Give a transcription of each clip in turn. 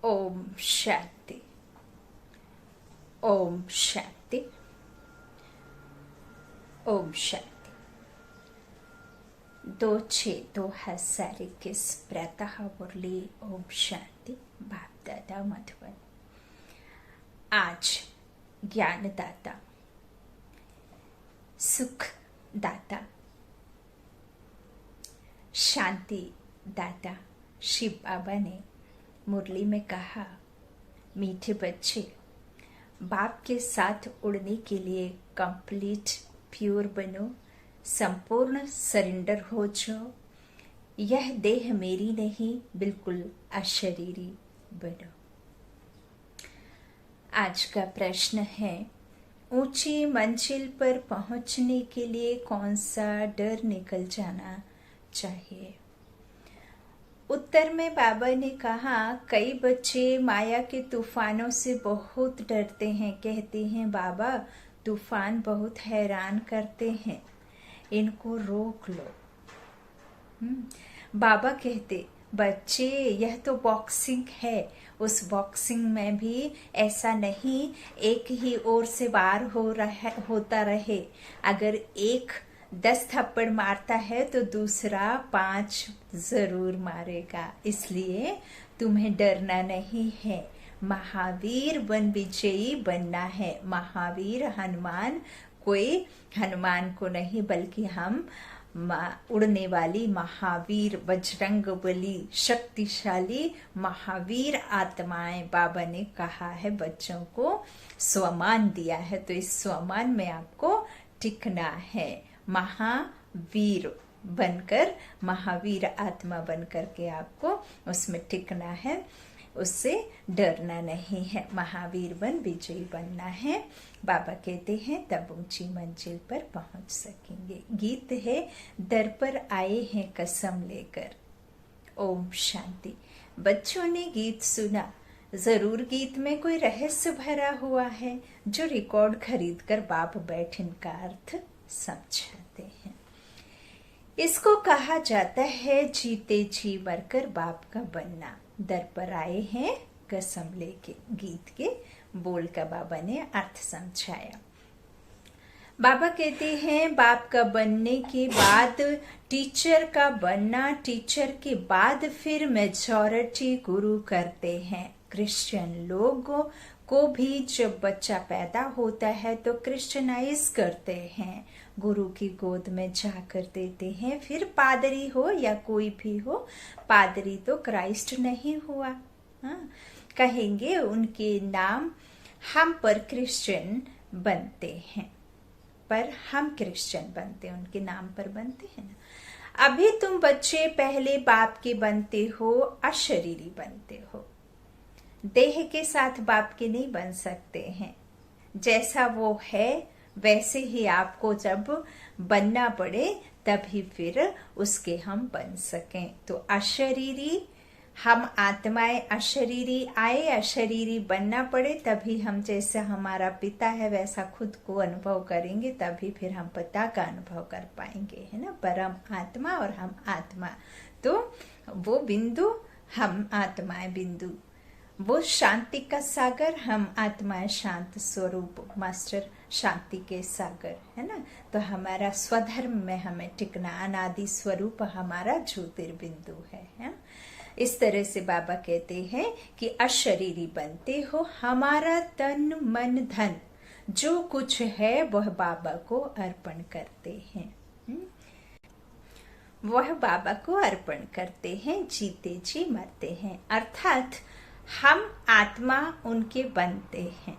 ओम शांति। ओम शांति। ओम शांति। 2/6/2021 प्रातः मुरली। ओम शांति। बाप दादा मधुबन। आज ज्ञानदाता, सुख दाता, शांति दाता शिव बाबा ने मुरली में कहा, मीठे बच्चे, बाप के साथ उड़ने के लिए कंप्लीट प्योर बनो, संपूर्ण सरेंडर हो जाओ। यह देह मेरी नहीं, बिल्कुल अशरीरी बनो। आज का प्रश्न है, ऊंची मंजिल पर पहुंचने के लिए कौन सा डर निकल जाना चाहिए? उत्तर में बाबा ने कहा, कई बच्चे माया के तूफानों से बहुत डरते हैं। कहते हैं, बाबा तूफान बहुत हैरान करते हैं, इनको रोक लो। बाबा कहते, बच्चे यह तो बॉक्सिंग है, उस बॉक्सिंग में भी ऐसा नहीं एक ही ओर से वार होता रहे। अगर एक 10 थप्पड़ मारता है तो दूसरा 5 जरूर मारेगा। इसलिए तुम्हें डरना नहीं है, महावीर वन विजयी बनना है। महावीर हनुमान, कोई हनुमान को नहीं, बल्कि हम उड़ने वाली महावीर, बजरंग बली, शक्तिशाली महावीर आत्माएं। बाबा ने कहा है, बच्चों को स्वमान दिया है, तो इस स्वमान में आपको टिकना है। महावीर बनकर, महावीर आत्मा बनकर के आपको उसमें टिकना है, उससे डरना नहीं है। महावीर बन विजयी बनना है। बाबा कहते हैं, तब ऊंची मंजिल पर पहुंच सकेंगे। गीत है, दर पर आए हैं कसम लेकर। ओम शांति। बच्चों ने गीत सुना, जरूर गीत में कोई रहस्य भरा हुआ है, जो रिकॉर्ड खरीद कर बाप बैठ इनका अर्थ समझाते हैं। इसको कहा जाता है, जीते जी मरकर बाप का बनना। दर पर आए हैं कसम लेके, गीत के बोल का बाबा ने अर्थ समझाया। बाबा कहते हैं, बाप का बनने के बाद टीचर का बनना, टीचर के बाद फिर मेजॉरिटी गुरु करते हैं। क्रिश्चियन लोगों को भी जब बच्चा पैदा होता है तो क्रिश्चियनाइज करते हैं, गुरु की गोद में जाकर देते हैं। फिर पादरी हो या कोई भी हो, पादरी तो क्राइस्ट नहीं हुआ, कहेंगे उनके नाम। हम पर क्रिश्चियन बनते हैं, पर हम क्रिश्चियन बनते हैं, उनके नाम पर बनते हैं ना। अभी तुम बच्चे पहले बाप के बनते हो, अशरीरी बनते हो, देह के साथ बाप के नहीं बन सकते हैं। जैसा वो है वैसे ही आपको जब बनना पड़े, तभी फिर उसके हम बन सकें। तो अशरीरी, हम आत्माएं अशरीरी आए, अशरीरी बनना पड़े, तभी हम, जैसे हमारा पिता है वैसा खुद को अनुभव करेंगे, तभी फिर हम पिता का अनुभव कर पाएंगे, है ना। परम आत्मा और हम आत्मा, तो वो बिंदु, हम आत्माएं बिंदु, वो शांति का सागर, हम आत्माएं शांत स्वरूप, मास्टर शांति के सागर, है ना। तो हमारा स्वधर्म में हमें टिकना, अनादि स्वरूप हमारा ज्योतिर्बिंदु है। इस तरह से बाबा कहते हैं कि अशरीरी बनते हो, हमारा तन मन धन जो कुछ है वह बाबा को अर्पण करते हैं, वह बाबा को अर्पण करते हैं, जीते जी मरते हैं। अर्थात हम आत्मा उनके बनते हैं।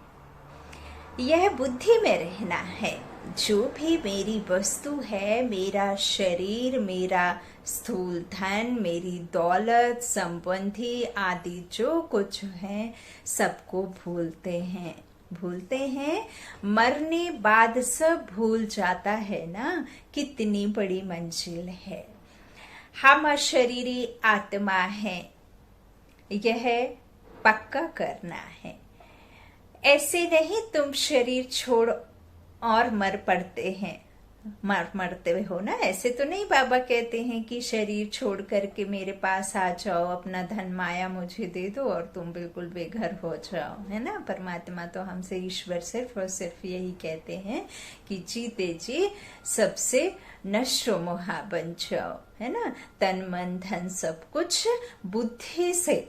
यह बुद्धि में रहना है, जो भी मेरी वस्तु है, मेरा शरीर, मेरा स्थूल धन, मेरी दौलत, संबंधी आदि जो कुछ है, सबको भूलते हैं। मरने बाद सब भूल जाता है ना। कितनी बड़ी मंजिल है। हम अशरीरी आत्मा हैं, यह पक्का करना है। ऐसे नहीं तुम शरीर छोड़ और मर पड़ते हैं, मरते हुए हो ना। ऐसे तो नहीं बाबा कहते हैं कि शरीर छोड़ करके मेरे पास आ जाओ, अपना धन माया मुझे दे दो और तुम बिल्कुल बेघर हो जाओ, है ना। परमात्मा तो हमसे, ईश्वर सिर्फ और सिर्फ यही कहते हैं कि जीते जी सबसे नशो मोहा बन जाओ, है ना। तन मन धन सब कुछ बुद्धि से,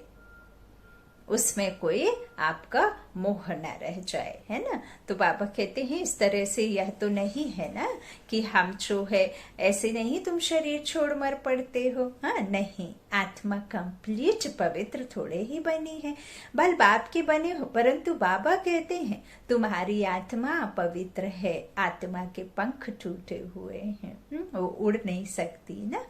उसमें कोई आपका मोह न रह जाए, है ना। तो बाबा कहते हैं इस तरह से यह तो नहीं है ना कि हम जो है ऐसे नहीं तुम शरीर छोड़ मर पड़ते हो, हाँ नहीं, आत्मा कंप्लीट पवित्र थोड़े ही बनी है, भल बाप के बने हो, परंतु बाबा कहते हैं तुम्हारी आत्मा पवित्र है, आत्मा के पंख टूटे हुए हैं, वो उड़ नहीं सकती ना।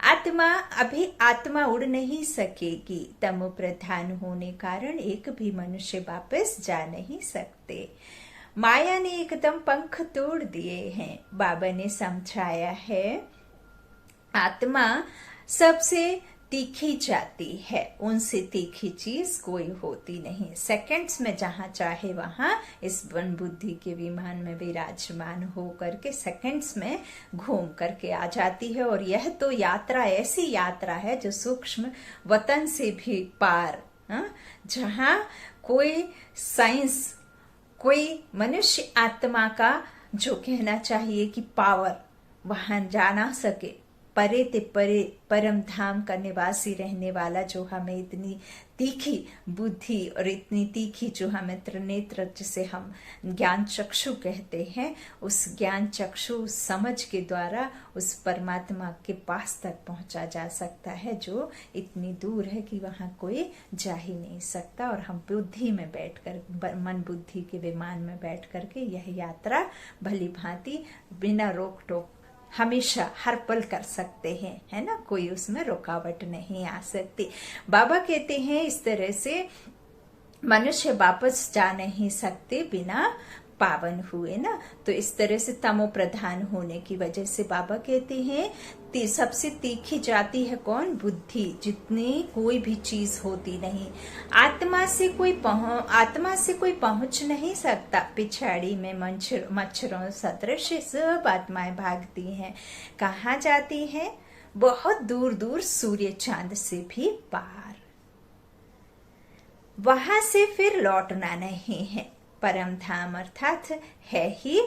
आत्मा, अभी आत्मा उड़ नहीं सकेगी, तमो प्रधान होने कारण एक भी मनुष्य वापस जा नहीं सकते। माया ने एकदम पंख तोड़ दिए हैं। बाबा ने समझाया है आत्मा सबसे तीखी जाती है, उनसे तीखी चीज कोई होती नहीं। सेकंड्स में जहां चाहे वहां इस वन बुद्धि के विमान में विराजमान हो करके सेकंड्स में घूम करके आ जाती है। और यह तो यात्रा ऐसी यात्रा है जो सूक्ष्म वतन से भी पार, जहां कोई साइंस, कोई मनुष्य आत्मा का जो कहना चाहिए कि पावर वहां जा ना सके, परे ते परे परम धाम का निवासी रहने वाला जो हमें इतनी तीखी बुद्धि और इतनी तीखी जो हमें त्रिनेत्र जिसे हम ज्ञान चक्षु कहते हैं, उस ज्ञान चक्षु समझ के द्वारा उस परमात्मा के पास तक पहुंचा जा सकता है जो इतनी दूर है कि वहां कोई जा ही नहीं सकता। और हम बुद्धि में बैठकर, मन बुद्धि के विमान में बैठ करके यह यात्रा भली भांति बिना रोक टोक हमेशा हर पल कर सकते हैं, है ना। कोई उसमें रुकावट नहीं आ सकती। बाबा कहते हैं इस तरह से मनुष्य वापस जा नहीं सकते बिना पावन हुए ना। तो इस तरह से तमो प्रधान होने की वजह से बाबा कहते हैं सबसे तीखी जाती है कौन? बुद्धि, जितनी कोई भी चीज होती नहीं। आत्मा से कोई पहुंच नहीं सकता। पिछाड़ी में मच्छरों सदृश सब आत्माएं भागती हैं। कहाँ जाती हैं? बहुत दूर दूर, सूर्य चांद से भी पार। वहां से फिर लौटना नहीं है। परम धाम अर्थात है ही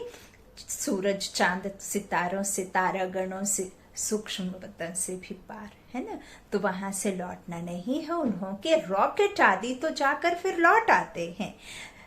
सूरज चांद सितारों से, तारागणों से, सूक्ष्म वतन से भी पार, है ना। तो वहां से लौटना नहीं है। उन्हों के रॉकेट आदि तो जाकर फिर लौट आते हैं,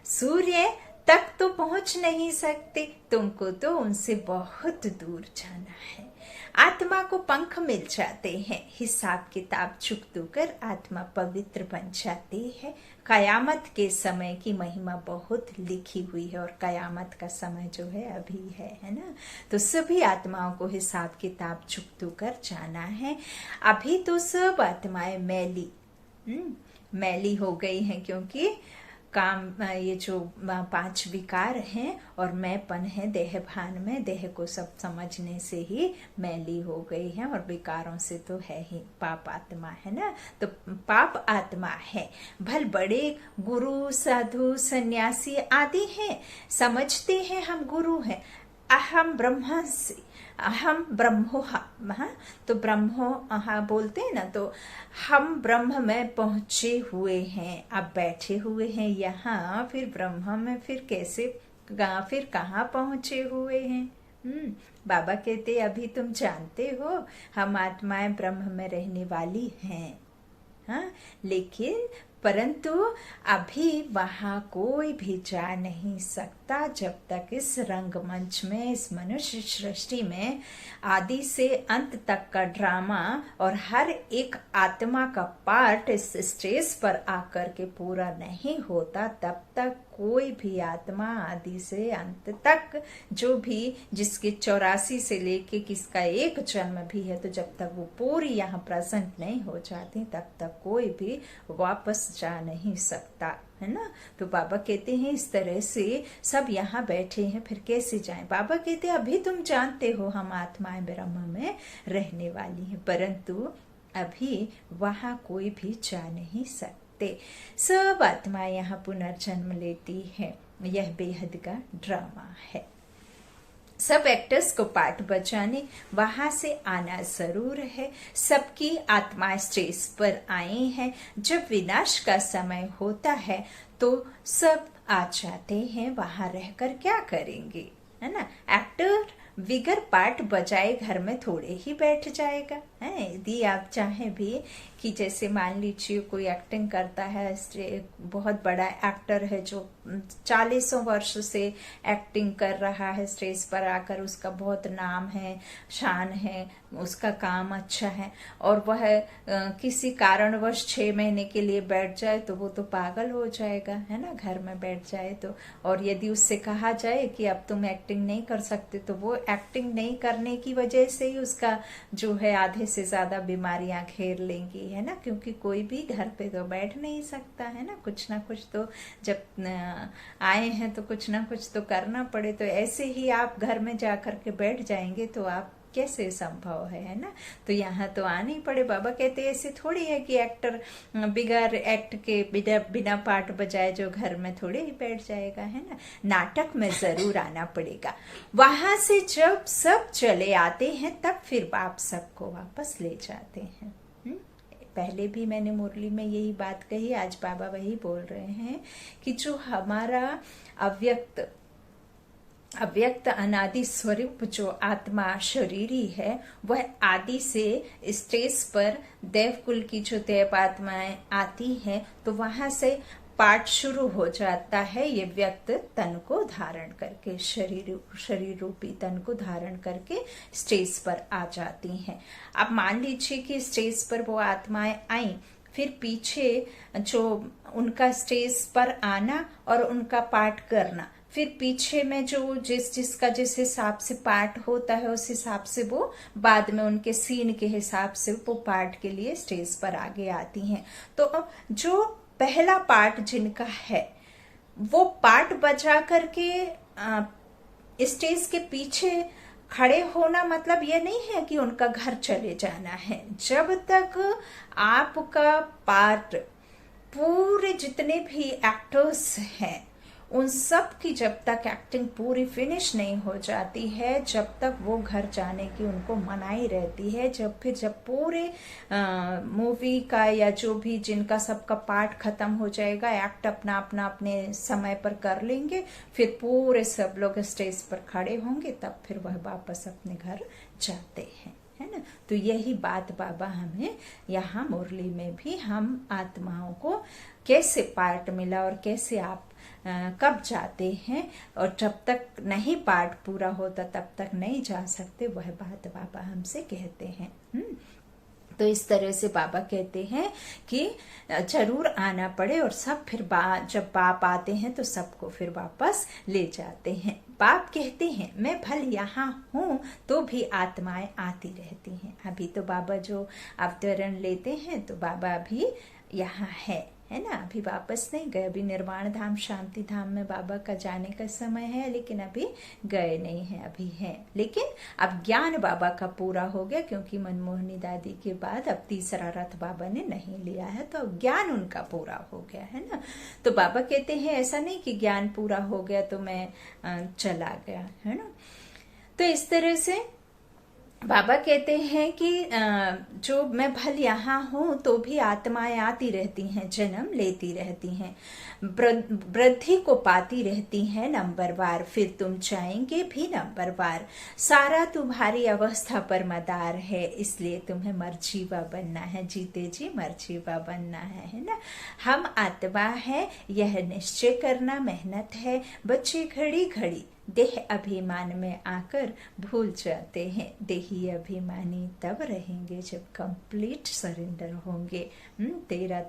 सूर्य तक तो पहुंच नहीं सकते। तुमको तो उनसे बहुत दूर जाना है। आत्मा को पंख मिल जाते हैं। हिसाब किताब चुक कर आत्मा पवित्र बन जाती है। कयामत के समय की महिमा बहुत लिखी हुई है और कयामत का समय जो है अभी है ना। तो सभी आत्माओं को हिसाब किताब चुक कर जाना है। अभी तो सब आत्माएं मैली हो गई हैं, क्योंकि काम, ये जो 5 विकार हैं और मैंपन है देह भान में, देह को सब समझने से ही मैली हो गई है। और विकारों से तो है ही पाप आत्मा, है ना। तो पाप आत्मा है। भल बड़े गुरु साधु सन्यासी आदि हैं, समझते हैं हम गुरु हैं। अहम ब्रह्मास्मि, अहम ब्रह्मोहा, तो ब्रह्मो बोलते हैं ना, तो हम ब्रह्म में पहुंचे हुए हैं। अब बैठे हुए हैं यहाँ, फिर ब्रह्म में फिर कैसे, फिर कहाँ पहुंचे हुए हैं? बाबा कहते अभी तुम जानते हो हम आत्माएं ब्रह्म में रहने वाली हैं, हाँ, लेकिन परंतु अभी वहां कोई भी जा नहीं सकता जब तक इस रंगमंच में, इस मनुष्य सृष्टि में आदि से अंत तक का ड्रामा और हर एक आत्मा का पार्ट इस स्टेज पर आकर के पूरा नहीं होता, तब तक कोई भी आत्मा आदि से अंत तक, जो भी जिसके 84 से लेके किसका एक जन्म भी है, तो जब तक वो पूरी यहाँ प्रेजेंट नहीं हो जाती तब तक कोई भी वापस जा नहीं सकता, है ना। तो बाबा कहते हैं इस तरह से सब यहाँ बैठे हैं, फिर कैसे जाएं? बाबा कहते हैं अभी तुम जानते हो हम आत्माएं ब्रह्म में रहने वाली हैं, परंतु अभी वहां कोई भी जा नहीं सकते। सब आत्माएं यहाँ पुनर्जन्म लेती है। यह बेहद का ड्रामा है। सब एक्टर्स को पार्ट बजाने वहां से आना जरूर है। सबकी आत्मा स्टेज पर आई है। जब विनाश का समय होता है तो सब आ जाते हैं, वहां रहकर क्या करेंगे, है ना। एक्टर बिगर पार्ट बजाए घर में थोड़े ही बैठ जाएगा, है। यदि आप चाहें भी कि जैसे मान लीजिए कोई एक्टिंग करता है, बहुत बड़ा एक्टर है जो 40 वर्ष से एक्टिंग कर रहा है, स्टेज पर आकर उसका बहुत नाम है, शान है, उसका काम अच्छा है, और वह किसी कारणवश 6 महीने के लिए बैठ जाए तो वो तो पागल हो जाएगा, है ना, घर में बैठ जाए तो। और यदि उससे कहा जाए कि अब तुम एक्टिंग नहीं कर सकते, तो वो एक्टिंग नहीं करने की वजह से ही उसका जो है आधे से ज्यादा बीमारियां घेर लेंगी, है ना, क्योंकि कोई भी घर पे तो बैठ नहीं सकता, है ना। कुछ ना कुछ तो जब आए हैं तो कुछ ना कुछ तो करना पड़े। तो ऐसे ही आप घर में जाकर के बैठ जाएंगे तो आप कैसे संभव है ना। तो यहाँ तो आने ही पड़े। बाबा कहते हैं ऐसे थोड़ी है कि एक्टर बिगर एक्ट के बिना पार्ट बजाए जो घर में थोड़े ही बैठ जाएगा, है ना। नाटक में जरूर आना पड़ेगा। वहां से जब सब चले आते हैं तब फिर बाप सबको वापस ले जाते हैं। पहले भी मैंने मुरली में यही बात कही, आज बाबा वही बोल रहे हैं कि जो हमारा अव्यक्त अनादि स्वरूप जो आत्मा शरीरी है, वह आदि से स्टेज पर देवकुल की जो देव आत्माएं आती हैं तो वहां से पाठ शुरू हो जाता है। ये व्यक्त तन को धारण करके, शरीर रूपी तन को धारण करके स्टेज पर आ जाती हैं। अब मान लीजिए कि स्टेज पर वो आत्माएं आई, फिर पीछे जो उनका स्टेज पर आना और उनका पाठ करना, फिर पीछे में जो जिसका जिस हिसाब से पाठ होता है उस हिसाब से वो बाद में उनके सीन के हिसाब से वो पाठ के लिए स्टेज पर आगे आती हैं। तो जो पहला पार्ट जिनका है वो पार्ट बजा करके स्टेज के पीछे खड़े होना मतलब ये नहीं है कि उनका घर चले जाना है। जब तक आपका पार्ट, पूरे जितने भी एक्टर्स हैं उन सब की जब तक एक्टिंग पूरी फिनिश नहीं हो जाती है, जब तक वो घर जाने की उनको मनाही रहती है। जब पूरे मूवी का या जो भी जिनका सबका पार्ट खत्म हो जाएगा, एक्ट अपना अपने समय पर कर लेंगे, फिर पूरे सब लोग स्टेज पर खड़े होंगे, तब फिर वह वापस अपने घर जाते हैं, है ना। तो यही बात बाबा हमें यहाँ मुरली में भी, हम आत्माओं को कैसे पार्ट मिला और कैसे आप कब जाते हैं, और जब तक नहीं पार्ट पूरा होता तब तक नहीं जा सकते, वह बात बाबा हमसे कहते हैं। तो इस तरह से बाबा कहते हैं कि जरूर आना पड़े, और सब फिर जब बाप आते हैं तो सबको फिर वापस ले जाते हैं। बाप कहते हैं मैं भल यहाँ हूँ तो भी आत्माएं आती रहती हैं। अभी तो बाबा जो अवतरण लेते हैं तो बाबा अभी यहाँ है ना, अभी वापस नहीं गए। अभी निर्वाण धाम, शांति धाम में बाबा का जाने का समय है, लेकिन अभी गए नहीं है, अभी है। लेकिन अब ज्ञान बाबा का पूरा हो गया, क्योंकि मनमोहनी दादी के बाद अब तीसरा रथ बाबा ने नहीं लिया है, तो अब ज्ञान उनका पूरा हो गया है ना। तो बाबा कहते हैं ऐसा नहीं कि ज्ञान पूरा हो गया तो मैं चला गया, है ना। तो इस तरह से बाबा कहते हैं कि जो मैं भल यहाँ हूँ तो भी आत्माएं आती रहती हैं, जन्म लेती रहती हैं, वृद्धि को पाती रहती हैं नंबरवार, फिर तुम जाएंगे भी नंबरवार। सारा तुम्हारी अवस्था पर मदार है, इसलिए तुम्हें मरजीवा बनना है, जीते जी मरजीवा बनना है ना। हम आत्मा है, यह निश्चय करना मेहनत है। बच्चे घड़ी घड़ी देह अभिमान में आकर भूल जाते हैं, देही अभिमानी तब रहेंगे जब कंप्लीट सरेंडर होंगे। तेरा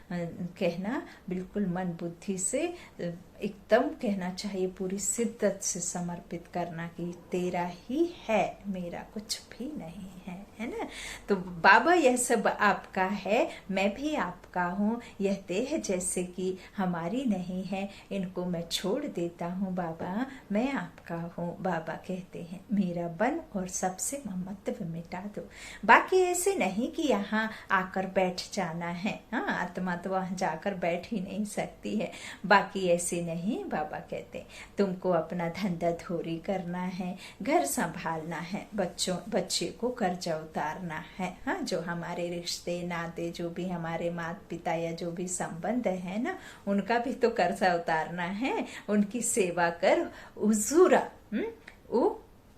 कहना बिल्कुल मन बुद्धि से एकदम कहना चाहिए, पूरी शिद्दत से समर्पित करना कि तेरा ही है, मेरा कुछ भी नहीं है, है ना। ना। तो बाबा यह सब आपका है, मैं भी आपका हूँ, यह देह जैसे कि हमारी नहीं है, इनको मैं छोड़ देता हूँ बाबा, मैं आपका हूँ। बाबा कहते हैं मेरा बन और सबसे ममत्व मिटा दो। बाकी ऐसे नहीं कि यहाँ आकर बैठ जाना है, हाँ आत्मा तो वहां जाकर बैठ ही नहीं सकती है। बाकी ऐसे नहीं, बाबा कहते तुमको अपना धंधा धोरी करना है, घर संभालना है, बच्चे को कर्जा उतारना है, हाँ जो हमारे रिश्ते नाते जो भी हमारे माता पिता या जो भी संबंध है ना, उनका भी तो कर्जा उतारना है, उनकी सेवा कर उजूरा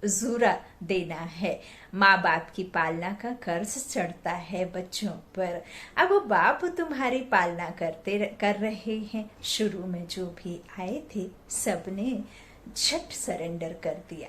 जूरा देना है। माँ बाप की पालना का कर्ज चढ़ता है बच्चों पर। अब वो बाप तुम्हारी पालना कर रहे हैं। शुरू में जो भी आए थे सबने झट सरेंडर कर दिया,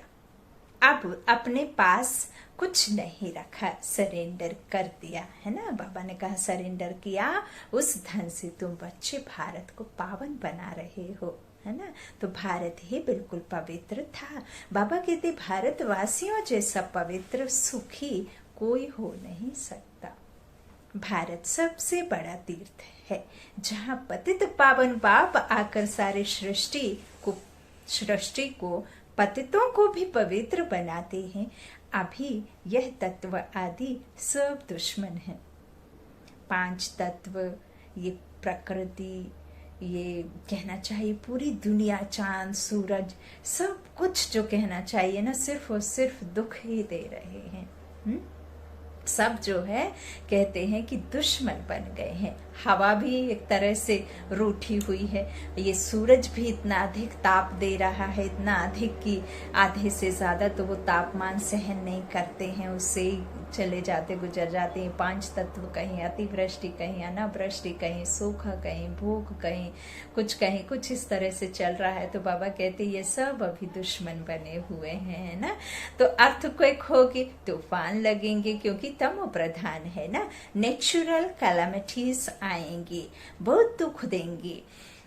अब अपने पास कुछ नहीं रखा, सरेंडर कर दिया है ना। बाबा ने कहा सरेंडर किया, उस धन से तुम बच्चे भारत को पावन बना रहे हो, है ना। तो भारत ही बिल्कुल पवित्र था। बाबा कहते भारतवासियों जैसा पवित्र सुखी कोई हो नहीं सकता। भारत सबसे बड़ा तीर्थ है जहाँ पतित पावन बाप आकर सारे सृष्टि को पतितों को भी पवित्र बनाते हैं। अभी यह तत्व आदि सब दुश्मन है। 5 तत्व, ये प्रकृति, ये कहना चाहिए पूरी दुनिया, चांद सूरज, सब कुछ जो कहना चाहिए ना, सिर्फ और सिर्फ दुख ही दे रहे हैं। सब जो है कहते हैं कि दुश्मन बन गए हैं। हवा भी एक तरह से रूठी हुई है, ये सूरज भी इतना अधिक ताप दे रहा है, इतना अधिक कि आधे से ज्यादा तो वो तापमान सहन नहीं करते हैं, उससे ही चले जाते गुजर जाते हैं। 5 तत्व, कहीं अतिवृष्टि, कहीं अनावृष्टि, कहीं सूखा, कहीं भूख, कहीं कुछ इस तरह से चल रहा है। तो बाबा कहते ये सब अभी दुश्मन बने हुए हैं, है ना। तो अर्थक्वेक होगी, तूफान लगेंगे, क्योंकि तमो प्रधान है ना। नेचुरल कैलामिटीज आएंगी, बहुत दुख देंगी।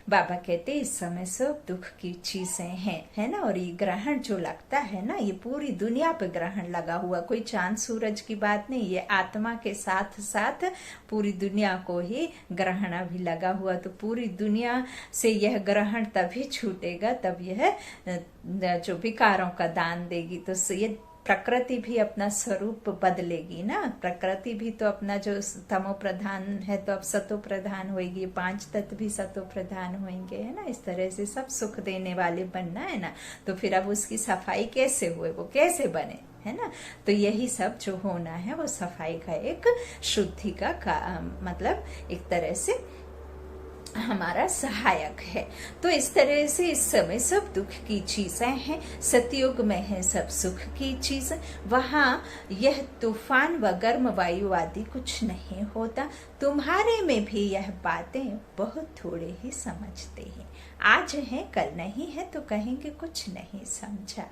बाबा कहते इस समय सब दुख की चीजें हैं, है ना। और ये ग्रहण जो लगता है ना, ये पूरी दुनिया पे ग्रहण लगा हुआ, कोई चांद सूरज की बात नहीं, ये आत्मा के साथ साथ पूरी दुनिया को ही ग्रहण भी लगा हुआ। तो पूरी दुनिया से यह ग्रहण तभी छूटेगा, तब यह जो विकारों का दान देगी। तो ये प्रकृति भी अपना स्वरूप बदलेगी ना। प्रकृति भी तो अपना जो तमो प्रधान है तो अब सतो प्रधान होगी, 5 तत्व भी सतो प्रधान होंगे, है ना। इस तरह से सब सुख देने वाले बनना है ना। तो फिर अब उसकी सफाई कैसे हुए, वो कैसे बने, है ना। तो यही सब जो होना है वो सफाई का एक शुद्धि का मतलब एक तरह से हमारा सहायक है। तो इस तरह से इस समय सब दुख की चीजें हैं, सतयुग में है सब सुख की चीजें। वहां यह तूफान व गर्म वायु आदि कुछ नहीं होता। तुम्हारे में भी यह बातें बहुत थोड़े ही समझते हैं। आज है कल नहीं है तो कहेंगे कुछ नहीं समझा।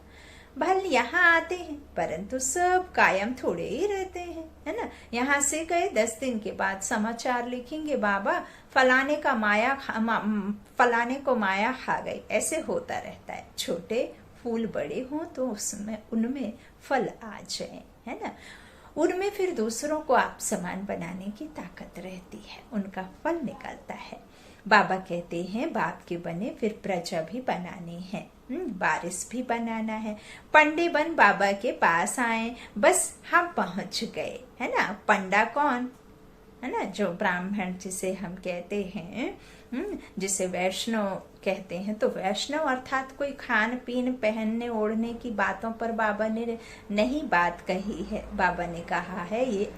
भल यहाँ आते हैं परंतु सब कायम थोड़े ही रहते हैं, है ना। यहाँ से गए 10 दिन के बाद समाचार लिखेंगे बाबा फलाने को माया खा गई। ऐसे होता रहता है। छोटे फूल बड़े हों तो उनमें फल आ जाए, है ना। उनमें फिर दूसरों को आप समान बनाने की ताकत रहती है, उनका फल निकलता है। बाबा कहते हैं बाप के बने फिर प्रजा भी बनानी है, बारिश भी बनाना है। पंडे बन बाबा के पास आए, बस हम पहुंच गए, है ना। पंडा कौन है ना, जो ब्राह्मण जिसे हम कहते हैं, जिसे वैष्णव कहते हैं। तो वैष्णव अर्थात कोई खान पीन पहनने ओढ़ने की बातों पर बाबा ने नहीं बात कही है। बाबा ने कहा है ये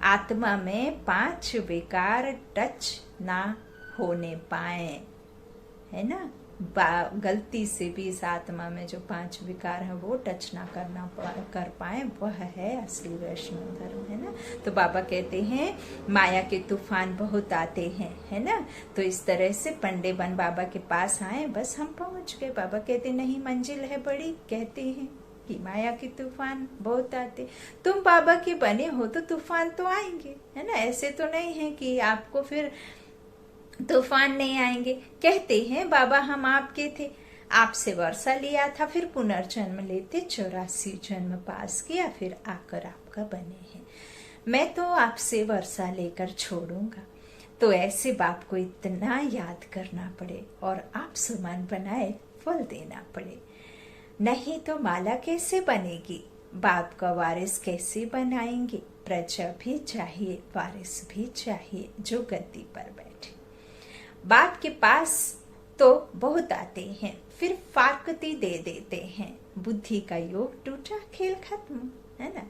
आत्मा में 5 विकार टच ना होने पाए, है ना। गलती से भी इस आत्मा में जो 5 विकार है वो टच ना कर पाए, वह है असली वैष्णव धर्म, है ना। तो बाबा कहते हैं माया के तूफान बहुत आते हैं, है ना। तो इस तरह से पंडे बन बाबा के पास आए, बस हम पहुंच गए। बाबा कहते नहीं मंजिल है बड़ी, कहते हैं कि माया के तूफान बहुत आते। तुम बाबा के बने हो तो तूफान तो आएंगे, है ना। ऐसे तो नहीं है कि आपको फिर तूफान नहीं आएंगे। कहते हैं बाबा हम आपके थे, आपसे वर्षा लिया था, फिर पुनर्जन्म लेते 84 जन्म पास किया, फिर आकर आपका का बने हैं। मैं तो आपसे वर्षा लेकर छोड़ूंगा। तो ऐसे बाप को इतना याद करना पड़े और आप समान बनाए फल देना पड़े, नहीं तो माला कैसे बनेगी? बाप का वारिस कैसे बनाएंगे? प्रजा भी चाहिए, वारिस भी चाहिए जो गद्दी पर बैठे। बाप के पास तो बहुत आते हैं, फिर फारकती दे देते हैं। बुद्धि का योग टूटा, खेल खत्म, है ना।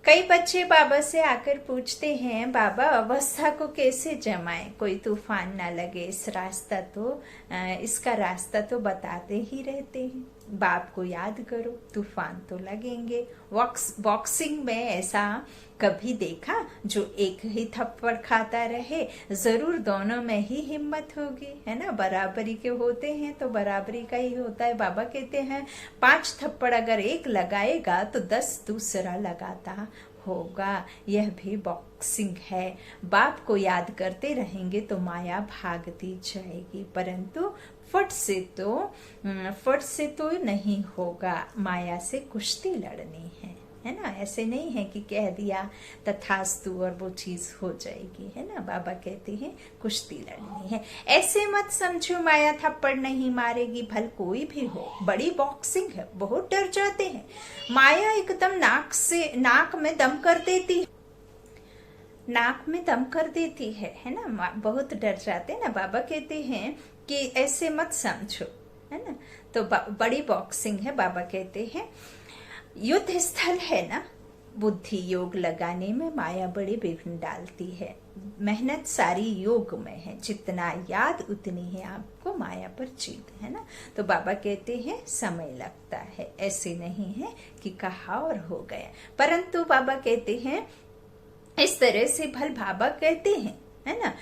कई बच्चे बाबा से आकर पूछते हैं, बाबा अवस्था को कैसे जमाएं, कोई तूफान ना लगे, इसका रास्ता तो बताते ही रहते हैं। बाप को याद करो, तूफान तो लगेंगे। बॉक्सिंग में ऐसा कभी देखा जो एक ही थप्पड़ खाता रहे? जरूर दोनों में ही हिम्मत होगी, है ना। बराबरी के होते हैं तो बराबरी का ही होता है। बाबा कहते हैं 5 थप्पड़ अगर एक लगाएगा तो 10 दूसरा लगाता होगा। यह भी बॉक्सिंग है। बाप को याद करते रहेंगे तो माया भागती जाएगी, परंतु फट से तो नहीं होगा। माया से कुश्ती लड़नी है ना। ऐसे नहीं है कि कह दिया तथास्तु और वो चीज हो जाएगी, है ना। बाबा कहते हैं कुश्ती लड़नी है। ऐसे मत समझो माया थप्पड़ नहीं मारेगी, भल कोई भी हो। बड़ी बॉक्सिंग है, बहुत डर जाते हैं। माया एकदम नाक में दम कर देती है ना। बहुत डर जाते हैं ना। बाबा कहते हैं कि ऐसे मत समझो, है ना। तो बड़ी बॉक्सिंग है। बाबा कहते हैं युद्ध स्थल है ना। बुद्धि योग लगाने में माया बड़े विघ्न डालती है। मेहनत सारी योग में है, जितना याद उतनी है आपको माया पर जीत, है ना। तो बाबा कहते हैं समय लगता है, ऐसे नहीं है कि कहा और हो गया। परंतु बाबा कहते हैं इस तरह से भल बाबा कहते हैं, है ना,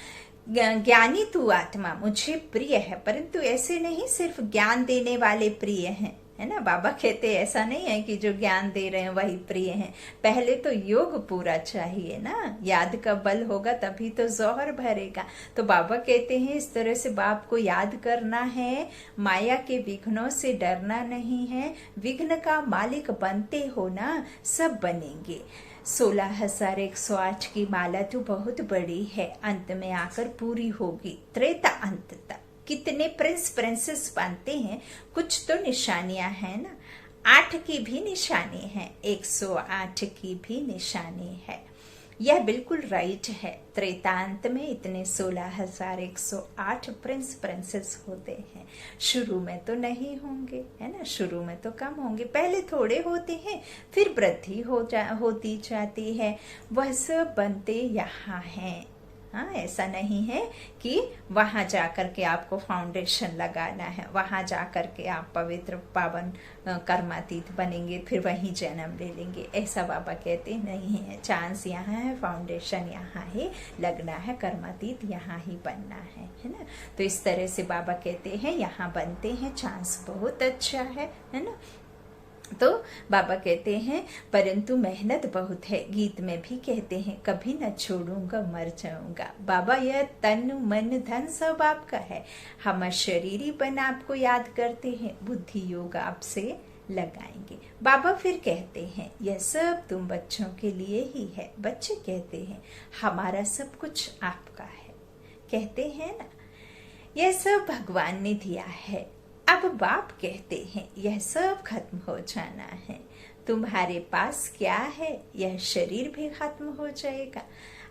ज्ञानी तू आत्मा मुझे प्रिय है, परंतु ऐसे नहीं सिर्फ ज्ञान देने वाले प्रिय हैं, है ना। बाबा कहते ऐसा नहीं है कि जो ज्ञान दे रहे हैं वही प्रिय हैं। पहले तो योग पूरा चाहिए ना। याद का बल होगा तभी तो जौहर भरेगा। तो बाबा कहते हैं इस तरह से बाप को याद करना है। माया के विघ्नों से डरना नहीं है। विघ्न का मालिक बनते हो ना, सब बनेंगे। 16,108 की माला तो बहुत बड़ी है, अंत में आकर पूरी होगी, त्रेता अंत तक। कितने प्रिंस प्रिंसेस बनते हैं, कुछ तो निशानियां हैं ना। 8 की भी निशानी है, 108 की भी निशानी है। यह बिल्कुल राइट है। त्रेतांत में इतने 16,108 प्रिंस प्रिंसेस होते हैं। शुरू में तो नहीं होंगे, है ना। शुरू में तो कम होंगे, पहले थोड़े होते हैं, फिर वृद्धि होती जाती है। वह सब बनते यहाँ हैं। हाँ, ऐसा नहीं है कि वहां जाकर के आपको फाउंडेशन लगाना है, वहां जाकर के आप पवित्र पावन कर्मातीत बनेंगे, फिर वहीं जन्म ले लेंगे। ऐसा बाबा कहते नहीं है। चांस यहाँ है, फाउंडेशन यहाँ ही लगना है, कर्मातीत यहाँ ही बनना है ना। तो इस तरह से बाबा कहते हैं यहाँ बनते हैं, चांस बहुत अच्छा है ना। तो बाबा कहते हैं परंतु मेहनत बहुत है। गीत में भी कहते हैं कभी न छोड़ूंगा, मर जाऊंगा। बाबा यह तन मन धन सब आपका है। हम शरीरी बन आपको याद करते हैं, बुद्धि योग आपसे लगाएंगे। बाबा फिर कहते हैं यह सब तुम बच्चों के लिए ही है। बच्चे कहते हैं हमारा सब कुछ आपका है। कहते हैं ना यह सब भगवान ने दिया है। अब बाप कहते हैं यह सब खत्म हो जाना है। तुम्हारे पास क्या है, यह शरीर भी खत्म हो जाएगा।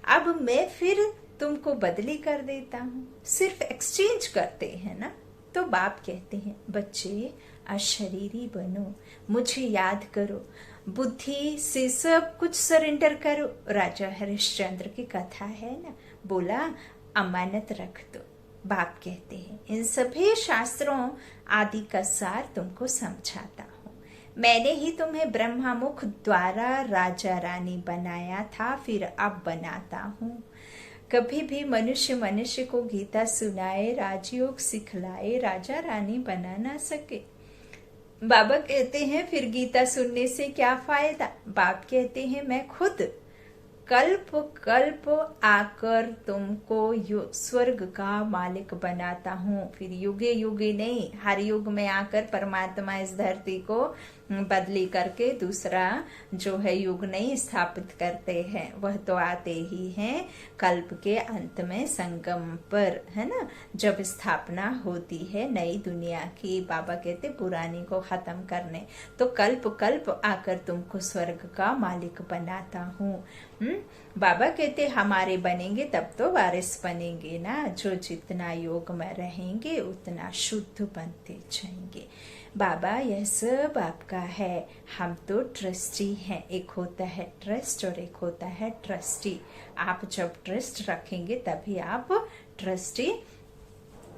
अब मैं फिर तुमको बदली कर देता हूँ। सिर्फ एक्सचेंज करते हैं ना। तो बाप कहते हैं बच्चे अशरीरी बनो, मुझे याद करो, बुद्धि से सब कुछ सरेंडर करो। राजा हरिश्चंद्र की कथा है ना, बोला अमानत रख दो। बाप कहते हैं इन सभी शास्त्रों आदि का सार तुमको समझाता हूँ। मैंने ही तुम्हें ब्रह्मामुख द्वारा राजा रानी बनाया था, फिर अब बनाता हूँ। कभी भी मनुष्य को गीता सुनाए, राजयोग सिखलाए, राजा रानी बना ना सके। बाबा कहते हैं फिर गीता सुनने से क्या फायदा। बाप कहते हैं मैं खुद कल्प कल्प आकर तुमको स्वर्ग का मालिक बनाता हूँ। फिर युगे युगे नहीं, हर युग में आकर परमात्मा इस धरती को बदली करके दूसरा जो है युग नहीं स्थापित करते हैं, वह तो आते ही हैं कल्प के अंत में संगम पर, है ना, जब स्थापना होती है नई दुनिया की। बाबा कहते पुरानी को खत्म करने, तो कल्प कल्प आकर तुमको स्वर्ग का मालिक बनाता हूँ। बाबा कहते हमारे बनेंगे तब तो वारिस बनेंगे ना, जो जितना योग में रहेंगे उतना शुद्ध बनते जाएंगे। बाबा यह सब आपका है, हम तो ट्रस्टी हैं। एक होता है ट्रस्ट और एक होता है ट्रस्टी। आप जब ट्रस्ट रखेंगे तभी आप ट्रस्टी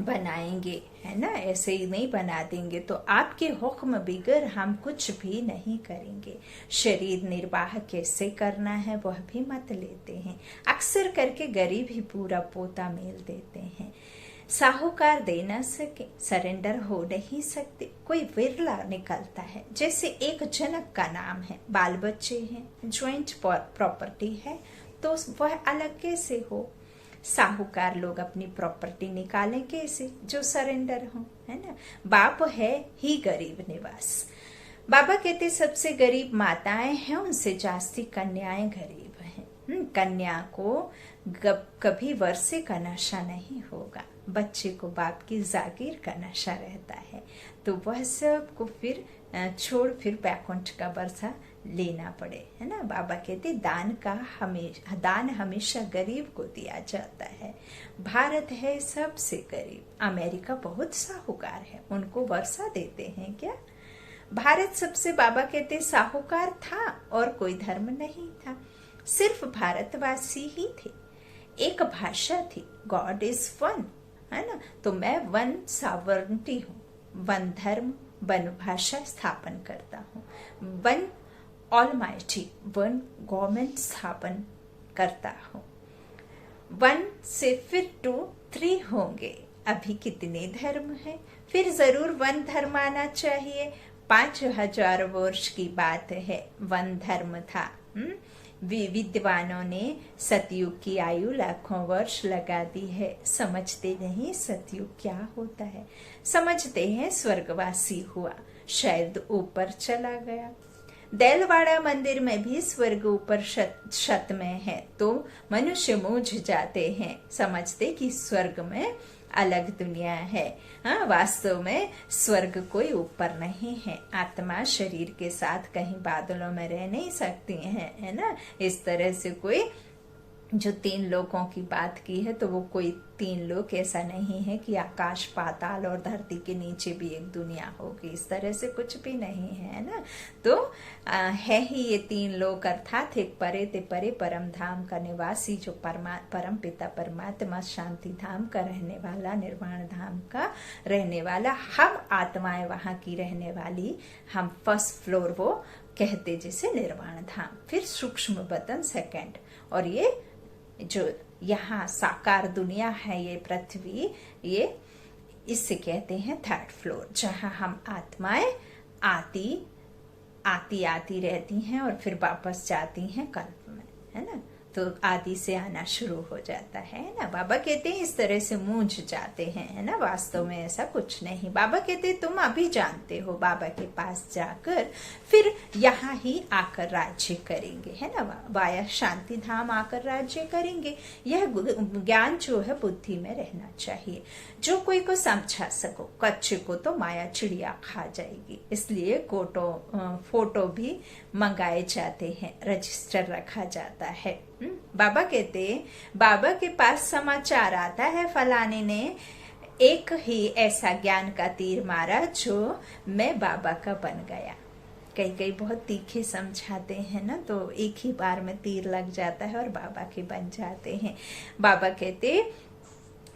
बनाएंगे, है ना, ऐसे ही नहीं बना देंगे तो आपके हुक्म बिगर हम कुछ भी नहीं करेंगे। शरीर निर्वाह कैसे करना है वह भी मत लेते हैं, अक्सर करके गरीब ही पूरा पोता मेल देते हैं। साहूकार दे न सके, सरेंडर हो नहीं सकते, कोई विरला निकलता है। जैसे एक जनक का नाम है, बाल बच्चे हैं, ज्वाइंट प्रॉपर्टी है, तो वह अलग कैसे हो। साहूकार लोग अपनी प्रॉपर्टी निकालें कैसे, जो सरेंडर हो, है ना। बाप है ही गरीब निवास। बाबा कहते सबसे गरीब माताएं हैं, उनसे जास्ती कन्याएं गरीब हैं। कन्या को कभी वर्षे का नशा नहीं होगा, बच्चे को बाप की जागीर का नशा रहता है, तो वह सब को फिर छोड़ फिर बैकुंठ का वर्षा लेना पड़े, है ना। बाबा कहते दान हमेशा गरीब को दिया जाता है। भारत है सबसे गरीब, अमेरिका बहुत साहूकार है, उनको वर्षा देते हैं क्या। भारत सबसे बाबा कहते साहूकार था और कोई धर्म नहीं था, सिर्फ भारतवासी ही थे, एक भाषा थी, गॉड इज वन, है ना। तो मैं वन सावर्निटी हूँ, वन धर्म वन भाषा स्थापन करता हूँ, वन ऑलमाइटी वन गवर्नमेंट स्थापन करता हूँ। वन से फिर 2 3 होंगे, अभी कितने धर्म हैं, फिर जरूर वन धर्म आना चाहिए। 5000 वर्ष की बात है, वन धर्म था। विद्वानों ने सतयुग की आयु लाखों वर्ष लगा दी है, समझते नहीं सतयुग क्या होता है, समझते हैं स्वर्गवासी हुआ, शायद ऊपर चला गया। देलवाड़ा मंदिर में भी स्वर्ग ऊपर छत में है, तो मनुष्य मूझ जाते हैं, समझते कि स्वर्ग में अलग दुनिया है। हाँ, वास्तव में स्वर्ग कोई ऊपर नहीं है, आत्मा शरीर के साथ कहीं बादलों में रह नहीं सकती है ना। इस तरह से कोई जो 3 लोकों की बात की है, तो वो कोई 3 लोक ऐसा नहीं है कि आकाश पाताल और धरती के नीचे भी एक दुनिया होगी, इस तरह से कुछ भी नहीं है ना। तो है ही ये 3 लोक, अर्थात एक परे ते परे परम धाम का निवासी, जो परम पिता परमात्मा शांति धाम का रहने वाला, निर्वाण धाम का रहने वाला, हम आत्माएं वहां की रहने वाली, हम फर्स्ट फ्लोर वो कहते जिसे निर्वाण धाम, फिर सूक्ष्म बदन सेकंड, और ये जो यहाँ साकार दुनिया है, ये पृथ्वी, ये इससे कहते हैं 3rd फ्लोर, जहाँ हम आत्माएं आती रहती हैं और फिर वापस जाती हैं कल्प में, है ना। तो आदि से आना शुरू हो जाता है ना। बाबा कहते हैं इस तरह से मूझ जाते हैं, है ना, वास्तव में ऐसा कुछ नहीं। बाबा कहते तुम अभी जानते हो, बाबा के पास जाकर फिर यहाँ ही आकर राज्य करेंगे, है ना, वाया शांति धाम आकर राज्य करेंगे। यह ज्ञान जो है बुद्धि में रहना चाहिए, जो कोई को समझा सको, कच्चे को तो माया चिड़िया खा जाएगी, इसलिए फोटो भी मंगाए जाते हैं, रजिस्टर रखा जाता है। बाबा कहते बाबा के पास समाचार आता है, फलाने ने एक ही ऐसा ज्ञान का तीर मारा जो मैं बाबा का बन गया। कई बहुत तीखे समझाते हैं ना, तो एक ही बार में तीर लग जाता है और बाबा के बन जाते हैं। बाबा कहते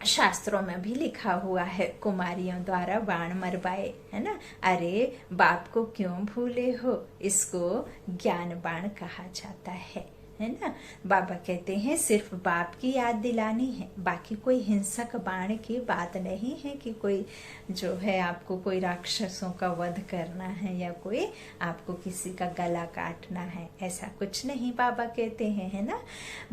शास्त्रों में भी लिखा हुआ है, कुमारियों द्वारा बाण मरवाए, है ना। अरे बाप को क्यों भूले हो, इसको ज्ञान बाण कहा जाता है ना। बाबा कहते हैं सिर्फ बाप की याद दिलानी है, बाकी कोई हिंसक बाण की बात नहीं है कि कोई जो है आपको कोई राक्षसों का वध करना है या कोई आपको किसी का गला काटना है, ऐसा कुछ नहीं बाबा कहते हैं, है ना।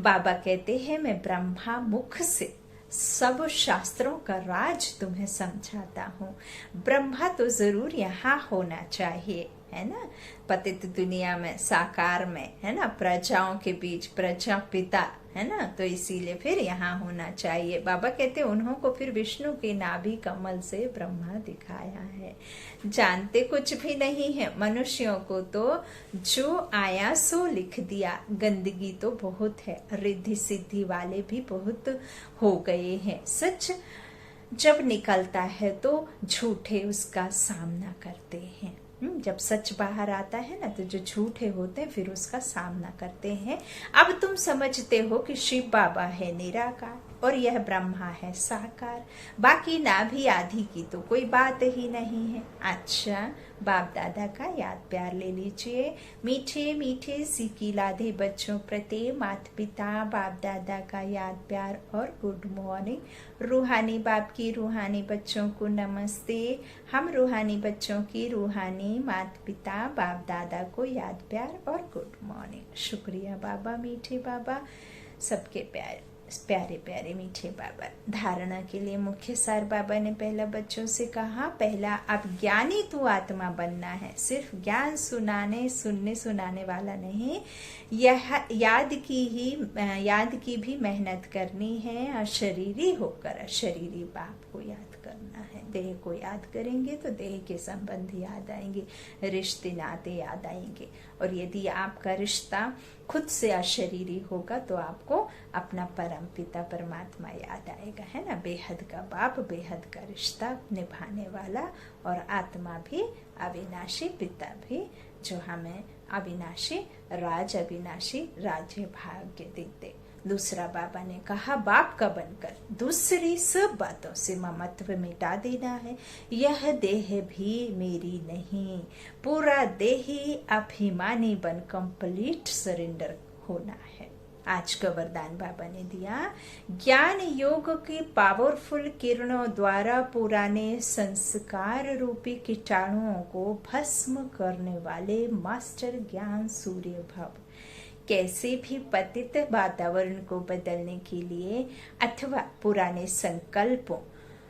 बाबा कहते हैं मैं ब्रह्मा मुख से सब शास्त्रों का राज तुम्हें समझाता हूँ। ब्रह्मा तो जरूर यहाँ होना चाहिए, है ना, पतित दुनिया में, साकार में, है ना, प्रजाओं के बीच प्रजा पिता, है ना, तो इसीलिए फिर यहाँ होना चाहिए। बाबा कहते उन्हों को फिर विष्णु के नाभि कमल से ब्रह्मा दिखाया है। जानते कुछ भी नहीं है मनुष्यों को, तो जो आया सो लिख दिया। गंदगी तो बहुत है, रिद्धि सिद्धि वाले भी बहुत हो गए हैं। सच जब निकलता है तो झूठे उसका सामना करते हैं। जब सच बाहर आता है ना, तो जो झूठे होते हैं फिर उसका सामना करते हैं। अब तुम समझते हो कि शिव बाबा है निराकार और यह ब्रह्मा है साकार, बाकी नाभि आदि की तो कोई बात ही नहीं है। अच्छा, बाप दादा का याद प्यार ले लीजिए। मीठे मीठे सीखी लादे बच्चों प्रति माता पिता बाप दादा का याद प्यार और गुड मॉर्निंग। रूहानी बाप की रूहानी बच्चों को नमस्ते। हम रूहानी बच्चों की रूहानी माता पिता बाप दादा को याद प्यार और गुड मॉर्निंग। शुक्रिया बाबा, मीठे बाबा, सबके प्यारे प्यारे प्यारे मीठे बाबा। धारणा के लिए मुख्य सार बाबा ने पहला बच्चों से कहा, पहला अब ज्ञानी तू आत्मा बनना है। सिर्फ ज्ञान सुनने सुनाने वाला नहीं, यह याद की भी मेहनत करनी है। और शरीरी होकर शरीरी बाप को याद करना है। देह को याद करेंगे तो देह के संबंध याद आएंगे, रिश्ते नाते याद आएंगे। और यदि आपका रिश्ता खुद से अशरीरी होगा तो आपको अपना परम पिता परमात्मा याद आएगा, है ना। बेहद का बाप, बेहद का रिश्ता निभाने वाला, और आत्मा भी अविनाशी, पिता भी जो हमें अविनाशी अविनाशी राज्य भाग्य देते। दूसरा बाबा ने कहा, बाप का बनकर दूसरी सब बातों से ममत्व मिटा देना है। यह देह भी मेरी नहीं, पूरा देही अभिमानी बन कंप्लीट सरेंडर होना है। आज का वरदान बाबा ने दिया, ज्ञान योग की पावरफुल किरणों द्वारा पुराने संस्कार रूपी कीटाणुओं को भस्म करने वाले मास्टर ज्ञान सूर्य भव कैसे भी पतित वातावरण को बदलने के लिए अथवा पुराने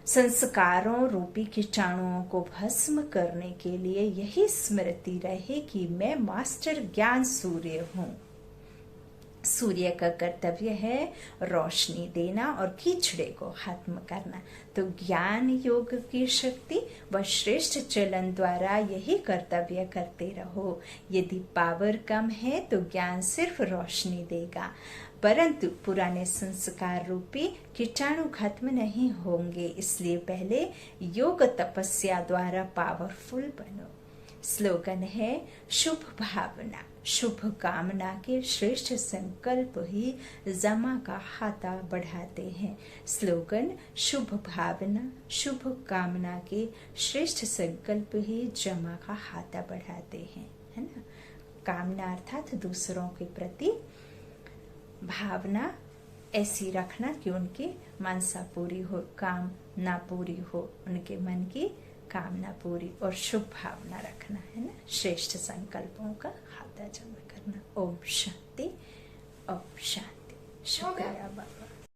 संस्कारों रूपी कीटाणुओं को भस्म करने के लिए यही स्मृति रहे कि मैं मास्टर ज्ञान सूर्य हूँ। सूर्य का कर्तव्य है रोशनी देना और कीचड़े को खत्म करना। तो ज्ञान योग की शक्ति व श्रेष्ठ चलन द्वारा यही कर्तव्य करते रहो। यदि पावर कम है तो ज्ञान सिर्फ रोशनी देगा, परंतु पुराने संस्कार रूपी कीटाणु खत्म नहीं होंगे। इसलिए पहले योग तपस्या द्वारा पावरफुल बनो। स्लोगन है, शुभ भावना शुभ कामना के श्रेष्ठ संकल्प ही जमा का खाता बढ़ाते हैं। स्लोगन, शुभ भावना शुभ कामना के श्रेष्ठ संकल्प ही जमा का खाता बढ़ाते हैं, है ना। कामना अर्थात दूसरों के प्रति भावना ऐसी रखना कि उनकी मनसा पूरी हो, काम ना पूरी हो, उनके मन की कामना पूरी, और शुभ भावना रखना, है ना। श्रेष्ठ संकल्पों का खाता जमा करना। ओम शांति, ओम शांति। शुक्रिया बाबा।